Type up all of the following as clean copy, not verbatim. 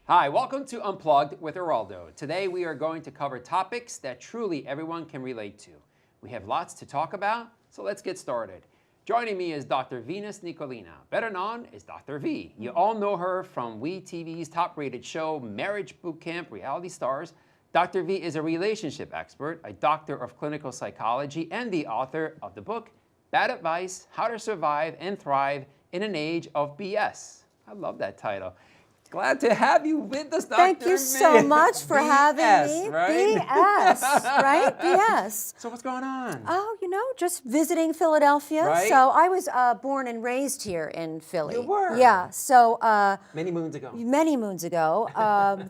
Hi, welcome to Unplugged with Eraldo. Today we are going to cover topics that truly everyone can relate to. We have lots to talk about, so let's get started. Joining me is Dr. Venus Nicolino, better known as Dr. V. You all know her from WeTV's top-rated show, Marriage Boot Camp Reality Stars. Dr. V is a relationship expert, a doctor of clinical psychology, and the author of the book, Bad Advice, How to Survive and Thrive in an Age of BS. I love that title. Glad to have you with us, Dr. Thank you so much for having me. Right? BS, right? BS. So what's going on? Oh, just visiting Philadelphia. Right. So I was born and raised here in Philly. You were? Yeah. So Many moons ago. Many moons ago.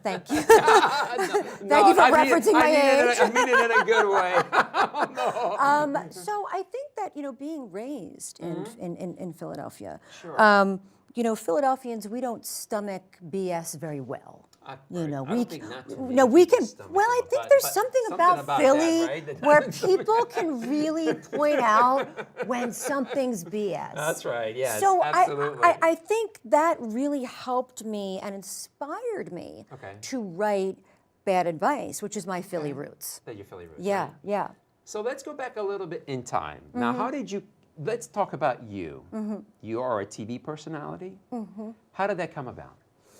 Thank you. Thank you for referencing my age. I mean it in a good way. No. So I think that being raised in Philadelphia. Sure. Philadelphians, we don't stomach BS very well. We can. Well, I think there's something about Philly that, right? where people can really point out when something's BS. That's right. Yes. So absolutely. I think that really helped me and inspired me to write Bad Advice, which is my Philly roots. That your Philly roots. Yeah, right? yeah. So let's go back a little bit in time. Now, how did you? Let's talk about you. You are a TV personality. How did that come about?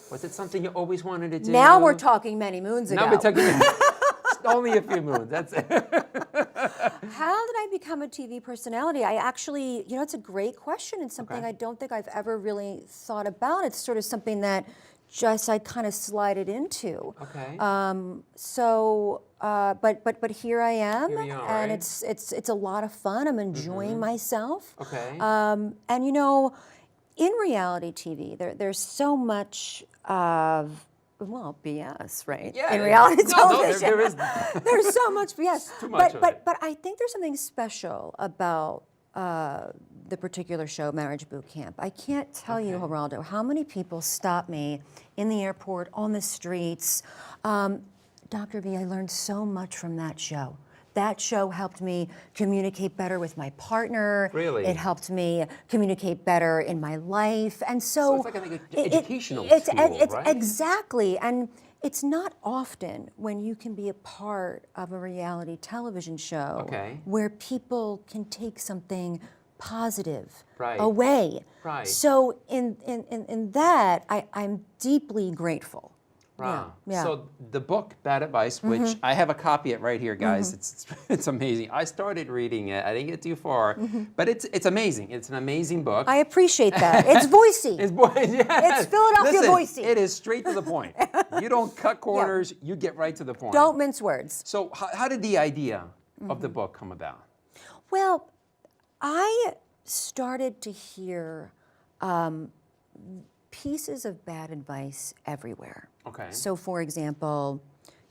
Was it something you always wanted to do? Now we're talking many moons ago. Now we're talking only a few moons. That's it. How did I become a TV personality? I actually, it's a great question and something I don't think I've ever really thought about. It's sort of something that just I kind of slided into. Okay. But here I am, Here you are, and right? it's a lot of fun. I'm enjoying myself. Okay. And in reality TV, there's so much of BS, right? Yeah. In reality television, there is. there's so much BS. Too much of it. But I think there's something special about the particular show, Marriage Boot Camp. I can't tell you, Eraldo, how many people stop me in the airport, on the streets. Dr. V, I learned so much from that show. That show helped me communicate better with my partner. Really? It helped me communicate better in my life. And so it's like an educational tool, right? Exactly. And it's not often when you can be a part of a reality television show where people can take something positive away. Right. So in that, I'm deeply grateful. Wow. Yeah. So the book, Bad Advice, which I have a copy of right here, guys. It's amazing. I started reading it. I didn't get too far, but it's amazing. It's an amazing book. I appreciate that. It's voicey. It's Philadelphia voicey. It is straight to the point. You don't cut corners. You get right to the point. Don't mince words. So how did the idea of the book come about? Well, I started to hear pieces of bad advice everywhere. Okay. So, for example,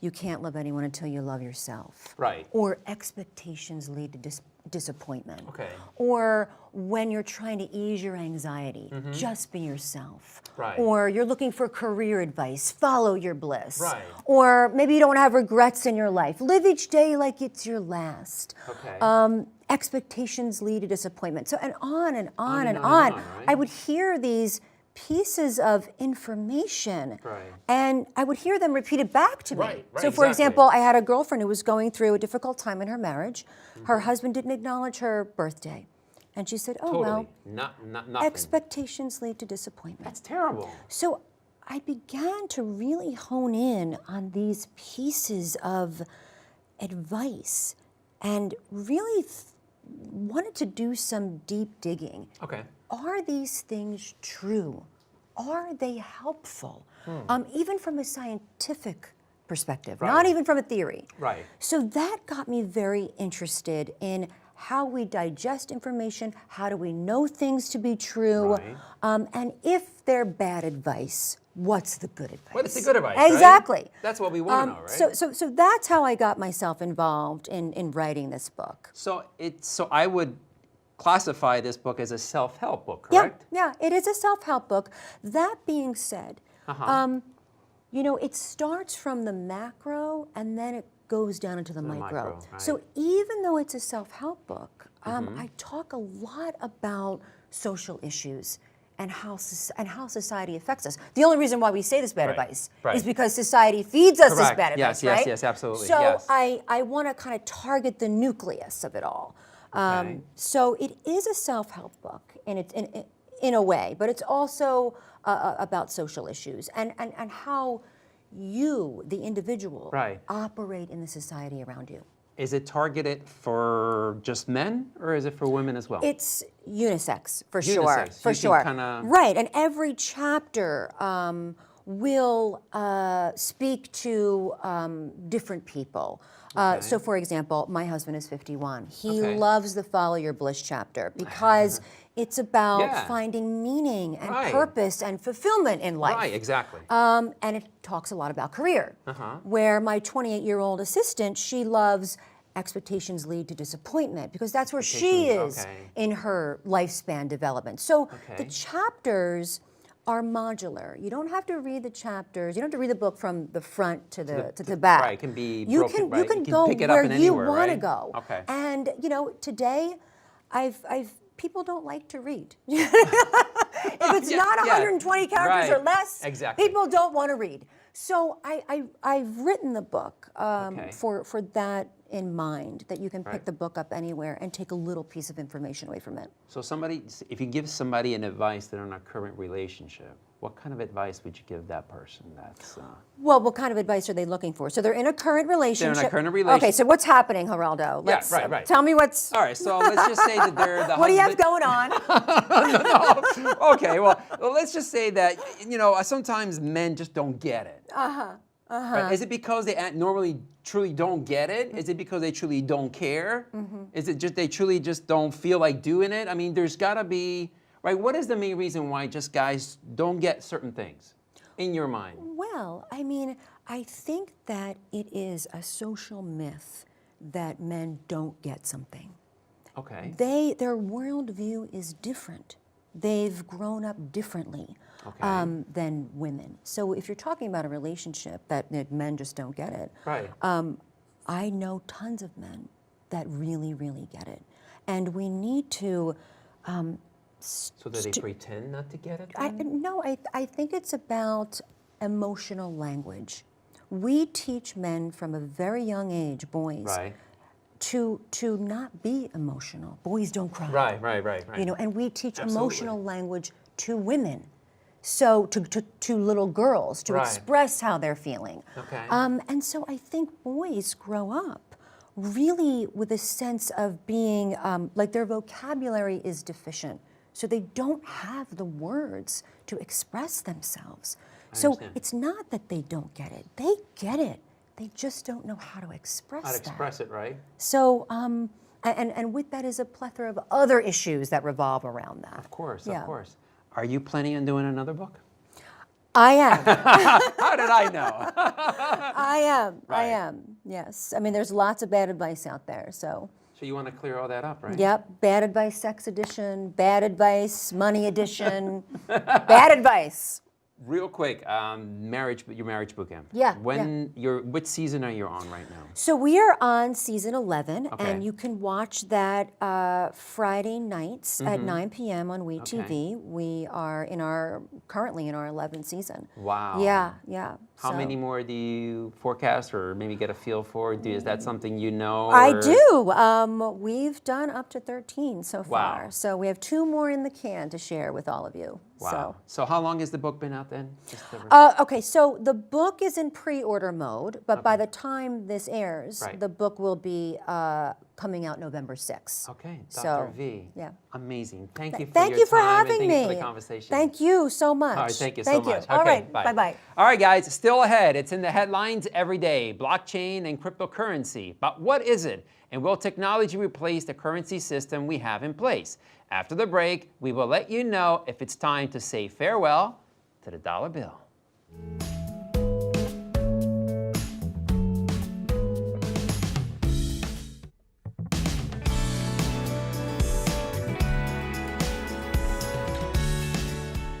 you can't love anyone until you love yourself. Right. Or expectations lead to disappointment. Okay. Or when you're trying to ease your anxiety, just be yourself. Right. Or you're looking for career advice, follow your bliss. Right. Or maybe you don't have regrets in your life. Live each day like it's your last. Okay. Expectations lead to disappointment. So, and on and on and on, on. right? I would hear these pieces of information, and I would hear them repeated back to me. Right, so, for example, I had a girlfriend who was going through a difficult time in her marriage. Her husband didn't acknowledge her birthday, and she said, "Oh well, nothing. expectations lead to disappointment." That's terrible. So I began to really hone in on these pieces of advice, and really wanted to do some deep digging. Okay. Are these things true? Are they helpful? Even from a scientific perspective, not even from a theory. Right. So that got me very interested in how we digest information, how do we know things to be true, and if they're bad advice, what's the good advice? What is the good advice? Exactly. Right? That's what we want to know, right? So that's how I got myself involved in writing this book. So I would classify this book as a self-help book, correct? Yeah, it is a self-help book. That being said, it starts from the macro and then it goes down into the micro. Right. So even though it's a self-help book, I talk a lot about social issues and how society affects us. The only reason why we say this bad advice right. is because society feeds us this Correct. bad advice, Yes, right? yes, absolutely. So yes. I want to kind of target the nucleus of it all. Okay. So it is a self-help book in a way, but it's also about social issues and how you, the individual, Right. operate in the society around you. Is it targeted for just men, or is it for women as well? It's unisex, for sure. Unisex. For You sure. can kinda- Right, and every chapter will speak to different people. Okay. So, for example, my husband is 51. He Okay. loves the Follow Your Bliss chapter because it's about Yeah. finding meaning and Right. purpose and fulfillment in life. Right, exactly. And it talks a lot about career, where my 28-year-old assistant, she loves expectations lead to disappointment because that's where she is Okay. in her lifespan development. So the Okay. chapters are modular. You don't have to read the chapters. You don't have to read the book from the front to the back. Right, it can be You broken, can right? you can You can go pick it up where in you anywhere, want to right? go. Okay. And today, I've people don't like to read. If it's Yeah, not yeah. 120 characters Right. or less, Exactly. people don't want to read. So I've written the book Okay. for that in mind, that you can pick Right. the book up anywhere and take a little piece of information away from it. So if you give somebody an advice they're in a current relationship, what kind of advice would you give that person? That's Well, what kind of advice are they looking for? So they're in a current relationship. current Okay, relationship. so what's happening, Geraldo? Let's, right. Tell me what's. all right. So let's just say that they're the What do you have husband- going on? Okay, well, let's just say that, sometimes men just don't get it. Right? Is it because they normally truly don't get it? Is it because they truly don't care? Is it just they truly just don't feel like doing it? I mean, there's got to be, right? What is the main reason why just guys don't get certain things in your mind? Well, I mean, I think that it is a social myth that men don't get something. Okay. Their worldview is different. They've grown up differently than women. So if you're talking about a relationship that men just don't get it, Right. I know tons of men that really, really get it. And we need to... So that they pretend not to get it? I think it's about emotional language. We teach men from a very young age, boys, Right. to not be emotional. Boys don't cry. Right. And we teach Absolutely. emotional language to women. So to little girls to Right. express how they're feeling. Okay. And so I think boys grow up really with a sense of being like their vocabulary is deficient. So they don't have the words to express themselves. So understand. it's not that they don't get it. They get it. They just don't know how to express How to that. express it, right? So, and with that is a plethora of other issues that revolve around that. Of course, Yeah. of course. Are you planning on doing another book? I am. How did I know? I am. I Right. am. Yes. I mean, there's lots of bad advice out there. So, So you want to clear all that up, right? yep. Bad advice, sex edition. Bad advice, money edition. Bad advice. Real quick, your marriage boot camp. Yeah, Which season are you on right now? So we are on season 11, Okay. and you can watch that Friday nights at 9 p.m. on WeTV. We are currently in our 11th season. Wow. Yeah. How So- many more do you forecast or maybe get a feel for? Is that something you know? I or- do. We've done up to 13 so far. Wow. So we have 2 more in the can to share with all of you. Wow. So how long has the book been out then? Just Okay, so the book is in pre-order mode, but by the time this airs, Right. the book will be coming out November 6th. Okay, Dr. So, V. yeah. Amazing. Thank you for Thank your you for time and having thank me. you for the conversation. Thank you so much. All right, thank you so much. All Okay, right, bye. bye-bye. All right, guys, still ahead. It's in the headlines every day, blockchain and cryptocurrency. But what is it? And will technology replace the currency system we have in place? After the break, we will let you know if it's time to say farewell to the dollar bill.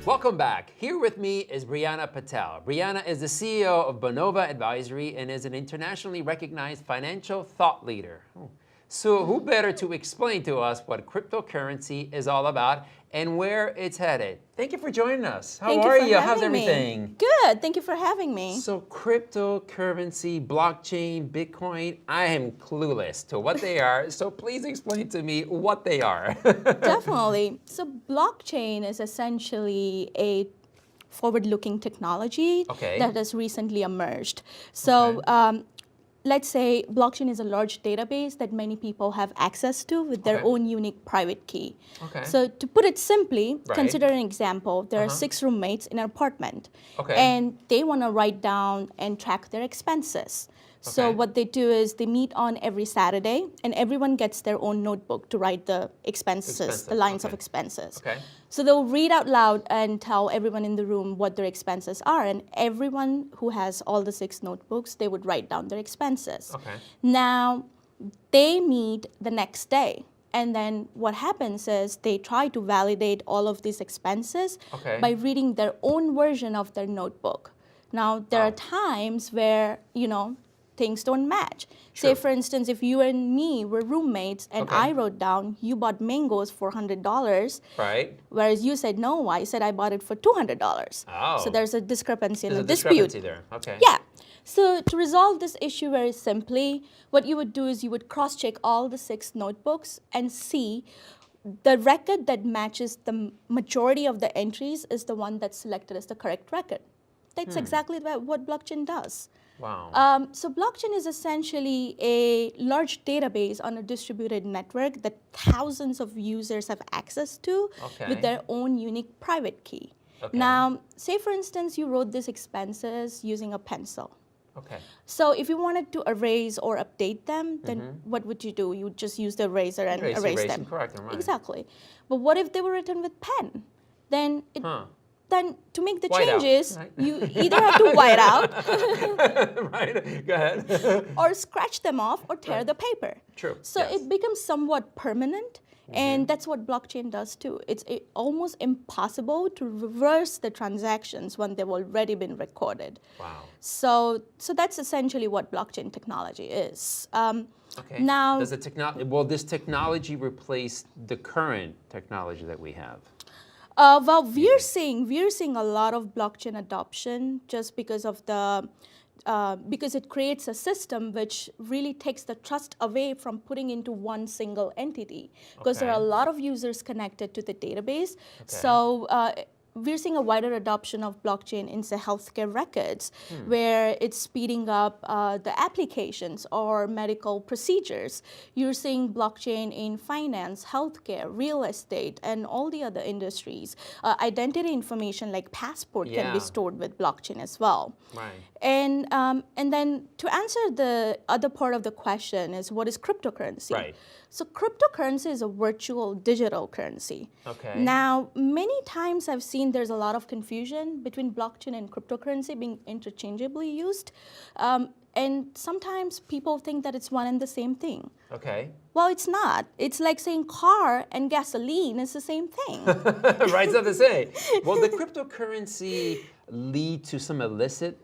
Welcome back. Here with me is Breana Patel. Breana is the CEO of Bonova Advisory and is an internationally recognized financial thought leader. So who better to explain to us what cryptocurrency is all about and where it's headed? Thank you for joining us. How are you? How's everything? Good. Thank you for having me. So cryptocurrency, blockchain, Bitcoin, I am clueless to what they are. So please explain to me what they are. Definitely. So blockchain is essentially a forward-looking technology that has recently emerged. So let's say blockchain is a large database that many people have access to with their own unique private key. So to put it simply, consider an example. There are 6 roommates in an apartment, and they want to write down and track their expenses. So what they do is they meet on every Saturday, and everyone gets their own notebook to write the expenses, the lines of expenses. So they'll read out loud and tell everyone in the room what their expenses are, and everyone who has all the 6 notebooks, they would write down their expenses. Now, they meet the next day, and then what happens is they try to validate all of these expenses by reading their own version of their notebook. Now, there are times where, things don't match. Say, for instance, if you and me were roommates and I wrote down, you bought mangoes for $100, whereas you said, no, I said I bought it for $200. So there's a discrepancy and a dispute. There. Yeah. So to resolve this issue very simply, what you would do is you would cross-check all the 6 notebooks and see the record that matches the majority of the entries is the one that's selected as the correct record. That's exactly what blockchain does. Wow. So blockchain is essentially a large database on a distributed network that thousands of users have access to with their own unique private key. Now, say for instance, you wrote these expenses using a pencil. So if you wanted to erase or update them, then what would you do? You would just use the eraser and erase them. Correct them, right. Exactly. But what if they were written with pen? Then then to make the White changes, out, you either have to white out Go ahead. or scratch them off or tear the paper. True. So it becomes somewhat permanent, and that's what blockchain does too. It's almost impossible to reverse the transactions when they've already been recorded. Wow. So that's essentially what blockchain technology is. Now, will this technology replace the current technology that we have? Well, we're seeing a lot of blockchain adoption just because of because it creates a system which really takes the trust away from putting into one single entity, because there are a lot of users connected to the database. So we're seeing a wider adoption of blockchain into healthcare records, where it's speeding up the applications or medical procedures. You're seeing blockchain in finance, healthcare, real estate, and all the other industries. Identity information like passport can be stored with blockchain as well. And then to answer the other part of the question is, what is cryptocurrency? So cryptocurrency is a virtual digital currency. Now, many times I've seen there's a lot of confusion between blockchain and cryptocurrency being interchangeably used. And sometimes people think that it's one and the same thing. Well, it's not. It's like saying car and gasoline is the same thing. Right, stuff to say. Will the cryptocurrency lead to some illicit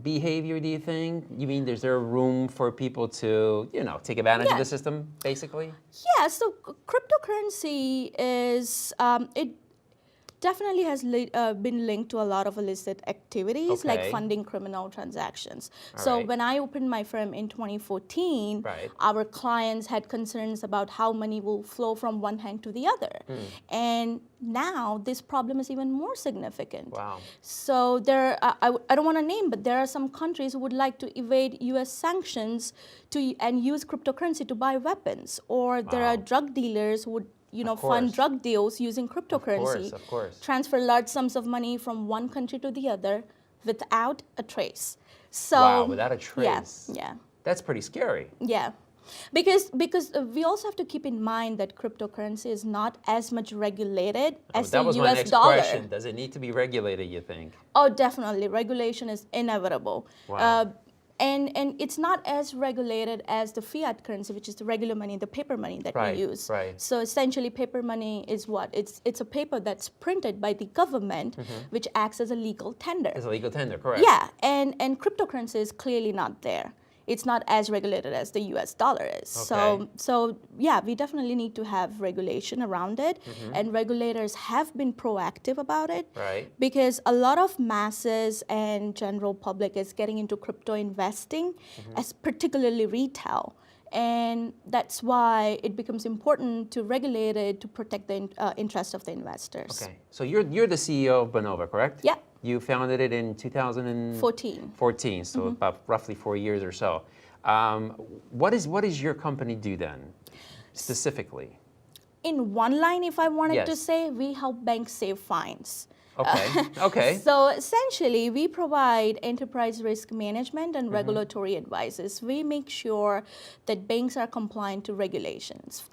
behavior, do you think? You mean is there room for people to, take advantage of the system, basically? Yeah, so cryptocurrency is, it definitely has been linked to a lot of illicit activities, like funding criminal transactions. So when I opened my firm in 2014, our clients had concerns about how money will flow from one hand to the other. And now this problem is even more significant. So I don't want to name, but there are some countries who would like to evade US sanctions and use cryptocurrency to buy weapons. Or there are drug dealers who would fund drug deals using cryptocurrency, of course. transfer large sums of money from one country to the other without a trace. So, wow, without a trace. Yeah. That's pretty scary. Yeah. Because we also have to keep in mind that cryptocurrency is not as much regulated as the US dollar. That was my next question. Does it need to be regulated, you think? Oh, definitely. Regulation is inevitable. Wow. And it's not as regulated as the fiat currency, which is the regular money, the paper money that we use. So essentially, paper money is what? It's a paper that's printed by the government, which acts as a legal tender. As a legal tender, correct. Yeah, and cryptocurrency is clearly not there. it's not as regulated as the US dollar is. So yeah, we definitely need to have regulation around it, and regulators have been proactive about it, because a lot of masses and general public is getting into crypto investing, as particularly retail. And that's why it becomes important to regulate it to protect the interest of the investors. Okay, so you're the CEO of Bonova, correct? Yeah. You founded it in 2014, so about roughly 4 years or so. What does your company do then, specifically? In one line, if I wanted to say, we help banks save fines. Okay. So essentially, we provide enterprise risk management and regulatory advices. We make sure that banks are compliant to regulations.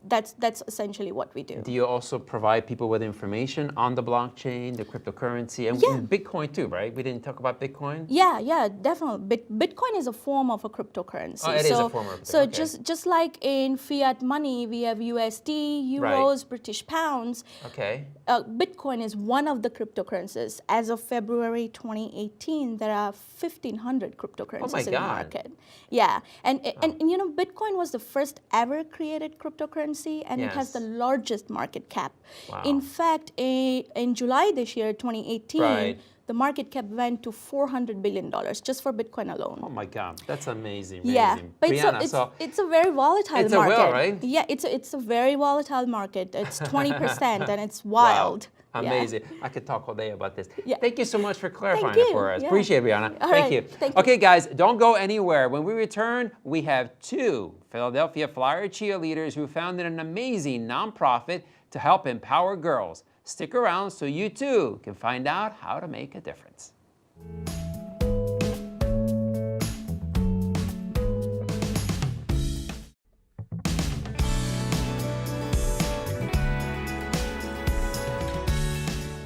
That's essentially what we do. Do you also provide people with information on the blockchain, the cryptocurrency, and Bitcoin too, right? We didn't talk about Bitcoin? Yeah, definitely. Bitcoin is a form of a cryptocurrency. Oh, it is a form of So just like in fiat money, we have USD, euros, British pounds. Okay. Bitcoin is one of the cryptocurrencies. As of February 2018, there are 1,500 cryptocurrencies in the market. Yeah, and you know, Bitcoin was the first ever created cryptocurrency, and it has the largest market cap. Wow. In fact, in July this year, 2018, the market cap went to $400 billion just for Bitcoin alone. Oh my God, that's amazing. Yeah, but Breana, it's a very volatile market. It's a will, right? Yeah, it's a very volatile market. It's 20% and it's wild. Wow. Amazing. I could talk all day about this. Yeah. Thank you so much for clarifying it for us. Appreciate it, Breana. Thank you. Thank you. Okay, guys, don't go anywhere. When we return, we have 2 Philadelphia Flyer cheerleaders who founded an amazing nonprofit to help empower girls. Stick around so you too can find out how to make a difference.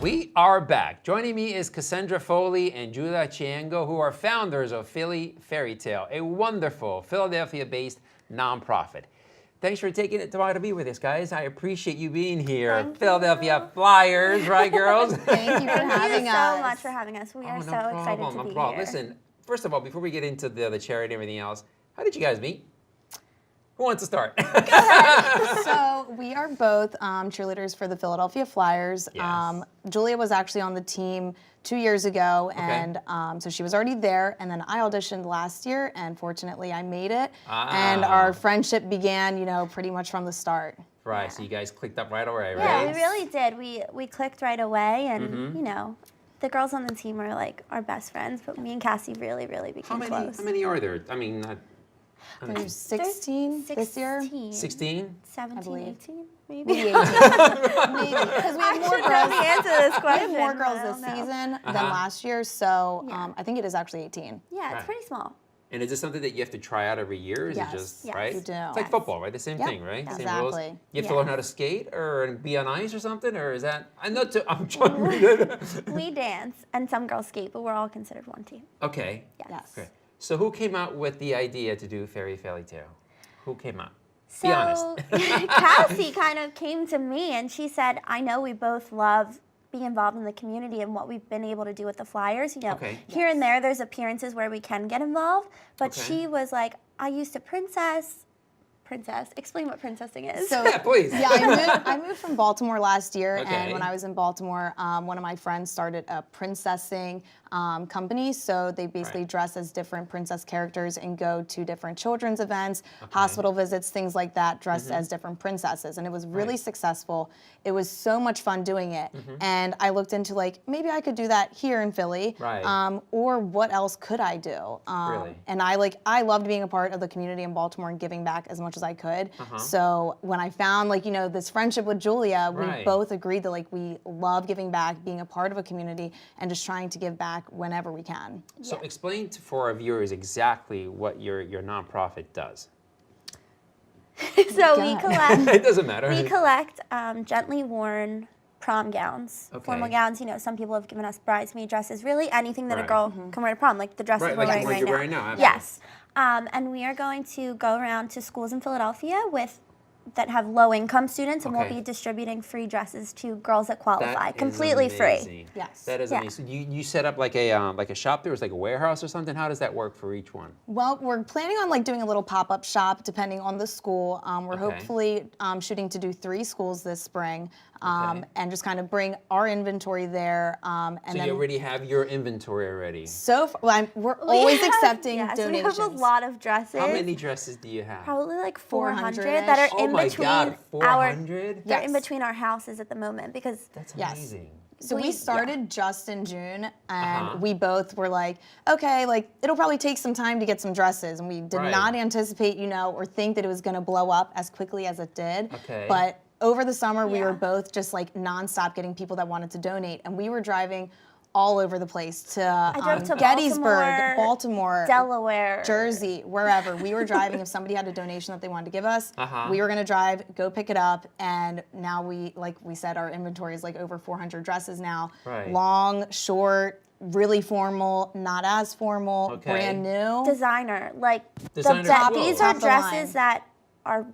We are back. Joining me is Cassandra Foley and Julia Chiango, who are founders of Philly Phairytale, a wonderful Philadelphia-based nonprofit. Thanks for taking the time to be with us, guys. I appreciate you being here. Thank Philadelphia you. Flyers, right, girls? Thank you for having us. so much for having us. We are so excited to be here. Listen, first of all, before we get into the charity and everything else, how did you guys meet? Who wants to start? So we are both cheerleaders for the Philadelphia Flyers. Yes. Julia was actually on the team 2 years ago, and so she was already there. And then I auditioned last year, and fortunately I made it. And our friendship began, you know, pretty much from the start. Right, so you guys clicked up right away, right? Yeah, we really did. We clicked right away, and you know, the girls on the team are like our best friends. But me and Cassie really became close. How many are there? I mean, There's 16 this year. 16? 17, 18, maybe. Maybe 18. Maybe. Because we have more girls. The answer to this We question. have more girls I this don't know. season than last year, so I think it is actually 18. Yeah, it's Right. pretty small. And is this something that you have to try out every year? Is Yes. it just, Yes. right? You do. It's like football, right? The same Yep. thing, right? Same Exactly. rules. You have to Yeah. learn how to skate or be on ice or something, or is that? I'm trying to. We dance, and some girls skate, but we're all considered one team. Okay. Yes. Okay. So who came out with the idea to do Phairytale? Who came out? So Be honest. Cassie kind of came to me, and she said, "I know we both love being involved in the community and what we've been able to do with the Flyers. You know, here and there's appearances where we can get involved, but she was like, I used to princess. Explain what princessing is. So, Yeah, please. Yeah, I moved from Baltimore last year, and when I was in Baltimore, one of my friends started a princessing company. So they basically dress as different princess characters and go to different children's events, hospital visits, things like that, dressed as different princesses. And it was really successful. It was so much fun doing it. And I looked into like, maybe I could do that here in Philly. Or what else could I do? Really? And I loved being a part of the community in Baltimore and giving back as much as I could. So when I found like, you know, this friendship with Julia, we both agreed that like we love giving back, being a part of a community, and just trying to give back whenever we can. So explain for our viewers exactly what your nonprofit does. So we collect. It doesn't matter. We collect gently worn prom gowns, formal gowns. You know, some people have given us bridesmaid dresses. Really, anything that a girl can wear to prom, like the dresses we're wearing like right you're now. wearing now. Yes, and we are going to go around to schools in Philadelphia with that have low-income students, and we'll Okay. be distributing free dresses to girls that qualify, That is completely free. amazing. Yes. That is Yeah. amazing. So you set up like a shop there, it's like a warehouse or something. How does that work for each one? Well, we're planning on like doing a little pop-up shop depending on the school. We're Okay. hopefully shooting to do 3 schools this spring, Okay. and just kind of bring our inventory there. And So then you already have your inventory already. we're always accepting Yes, donations. we have a lot of dresses. How many dresses do you have? Probably like 400 400-ish. that are Oh in my between God, our 400? they're in Yes. between our houses at the moment because That's Yes. amazing. So we started just in June, and Uh-huh. we both were like, okay, like it'll probably take some time to get some dresses, and we did Right. not anticipate, or think that it was going to blow up as quickly as it did. Okay. But over the summer, we Yeah. were both just like nonstop getting people that wanted to donate, and we were driving all over the place to, drove to Gettysburg, Baltimore, Delaware, Jersey, wherever. We were driving. If somebody had a donation that they wanted to give us, Uh-huh. we were going to drive, go pick it up, and now like we said, our inventory is like over 400 dresses now. Right. Long, short, really formal, not as formal, Okay. brand new. designer. Like Designer these clothes. are Top of the line. dresses that are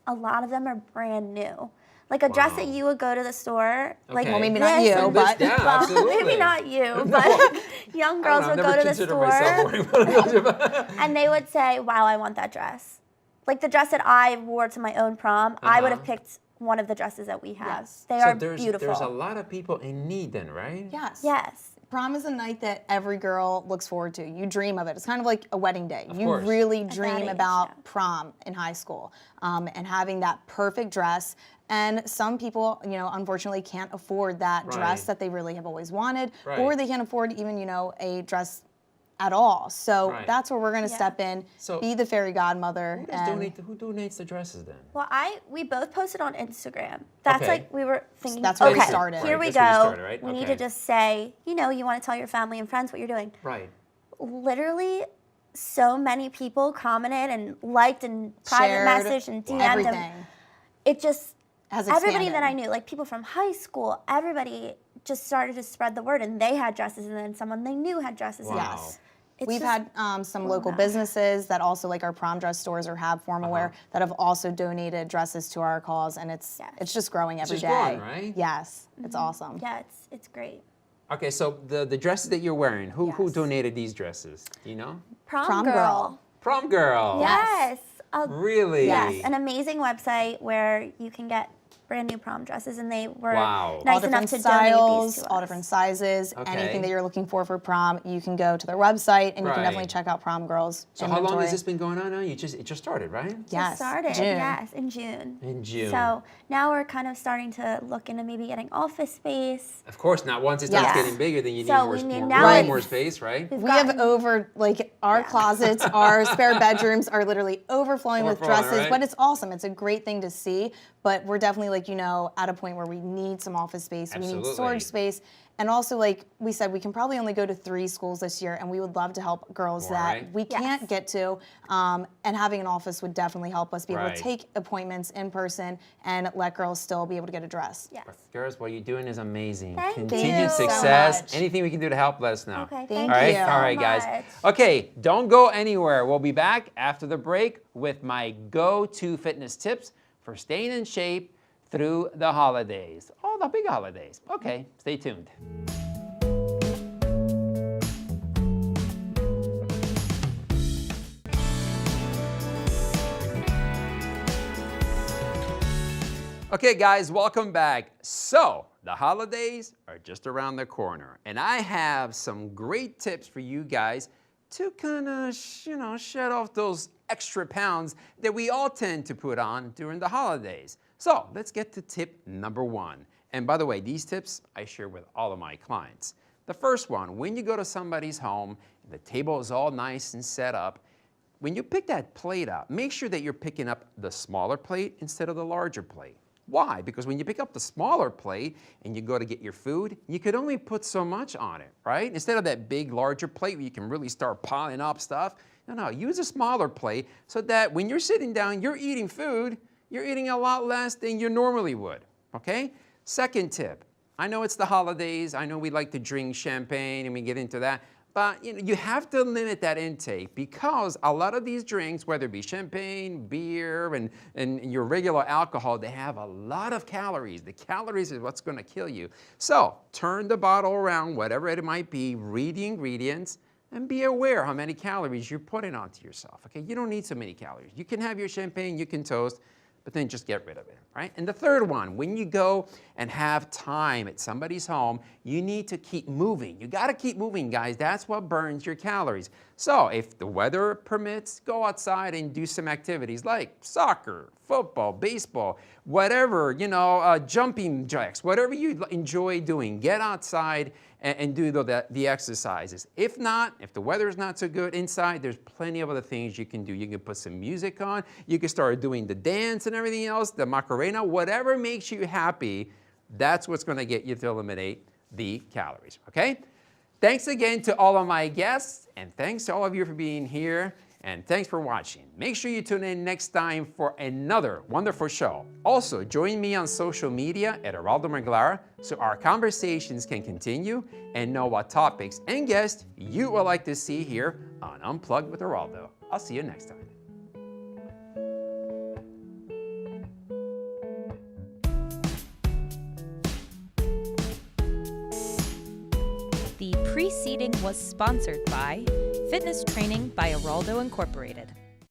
a lot of them are brand new. Like a dress that Wow. you would go to the store, like Okay. Well, maybe not this you, and- but- Yeah, well, absolutely. maybe not you, No. but young I girls don't would know, go I've never to the considered myself store wearing one of those. and they would say, "Wow, I want that dress." Like the dress that I wore to my own prom, I would have Uh-huh. picked one of the dresses that we have. Yes. They So are there's beautiful. a lot of people in need then, right? Yes. Yes. Prom is a night that every girl looks forward to. You dream of it. It's kind of like a wedding day. You course. really At that dream age, about yeah. prom in high school, and having that perfect dress. And some people, unfortunately can't afford that Right. dress that they really have always wanted, Right. or they can't afford even, a dress at all. So Right. that's where we're going to Yeah. step in, So- be the fairy godmother. Who donates the dresses then? Well, we both posted on Instagram. That's Okay. like we were thinking. That's where we okay, started. Here Right, we that's where you go. started, right? We need Okay. to just say, you want to tell your family and friends what you're doing. Right. Literally, so many people commented and liked and private Shared messaged and DM'd everything. them. It just Has everybody that expanded. I knew, like people from high school, everybody just started to spread the word, and they had dresses, and then someone they knew had dresses. Wow. Yes. It's We've just- had some local enough. businesses that also like our prom dress stores or have formal wear that have also donated dresses to our cause, and it's just growing every just day. growing, right? Yes, it's awesome. Yeah, it's great. Okay, so the dresses that you're wearing, who Yes. donated these dresses? Do you know? Prom girl. Prom girl. Yes. Really? Yes, an amazing website where you can get brand new prom dresses, and they were Wow. nice All different enough to donate styles, these to all us. different sizes, Okay. anything that you're looking for prom, you can go to their website and you Right. can definitely check out Prom Girls. So how long inventory. has this been going on now? It just started, right? Yes, Started, June. yes, in June. In June. So now we're kind of starting to look into maybe getting office space. Of course, now once it starts Yes. getting bigger, then you need So more, we need- more now room, it's- more space, right? We've We have gotten- over, like, our closets, our spare bedrooms are literally overflowing with Overflowing, dresses, right? but it's awesome. It's a great thing to see, but we're definitely, like, at a point where we need some office space, we need Absolutely. storage space, and also, like we said, we can probably only go to 3 schools this year, and we would love to help girls More, that right? we can't Yes. get to, and having an office would definitely help us be able Right. to take appointments in person and let girls still be able to get a dress. Yes. Girls, what you're doing is amazing. Thank Continued you so success. much. Anything we can do to help, let us know. Okay, Thank thank All right, you so all right, much. guys. Okay, don't go anywhere. We'll be back after the break with my go-to fitness tips for staying in shape through the holidays. Oh, the big holidays. Okay, stay tuned. Okay, guys, welcome back. So, the holidays are just around the corner, and I have some great tips for you guys to kind of, shed off those extra pounds that we all tend to put on during the holidays. So, let's get to tip number 1. And by the way, these tips I share with all of my clients. The first one, when you go to somebody's home, and the table is all nice and set up, when you pick that plate up, make sure that you're picking up the smaller plate instead of the larger plate. Why? Because when you pick up the smaller plate and you go to get your food, you could only put so much on it, right? Instead of that big, larger plate where you can really start piling up stuff, no, use a smaller plate so that when you're sitting down, you're eating food, you're eating a lot less than you normally would, okay? Second tip, I know it's the holidays, I know we like to drink champagne and we get into that, But you have to limit that intake because a lot of these drinks, whether it be champagne, beer, and your regular alcohol, they have a lot of calories. The calories is what's going to kill you. So turn the bottle around, whatever it might be, read the ingredients, and be aware how many calories you're putting onto yourself. Okay, you don't need so many calories. You can have your champagne, you can toast, but then just get rid of it, right? And the third one, when you go and have time at somebody's home, you need to keep moving. You gotta keep moving, guys. That's what burns your calories. So if the weather permits, go outside and do some activities like soccer, football, baseball, whatever, jumping jacks, whatever you enjoy doing, get outside and do the exercises. If not, if the weather is not so good inside, there's plenty of other things you can do. You can put some music on, you can start doing the dance and everything else, the Macarena, whatever makes you happy, that's what's gonna get you to eliminate the calories, okay? Thanks again to all of my guests, and thanks to all of you for being here, and thanks for watching. Make sure you tune in next time for another wonderful show. Also, join me on social media at Eraldo Manglara so our conversations can continue and know what topics and guests you would like to see here on Unplugged with Eraldo. I'll see you next time. The preceding was sponsored by Fitness Training by Eraldo Incorporated.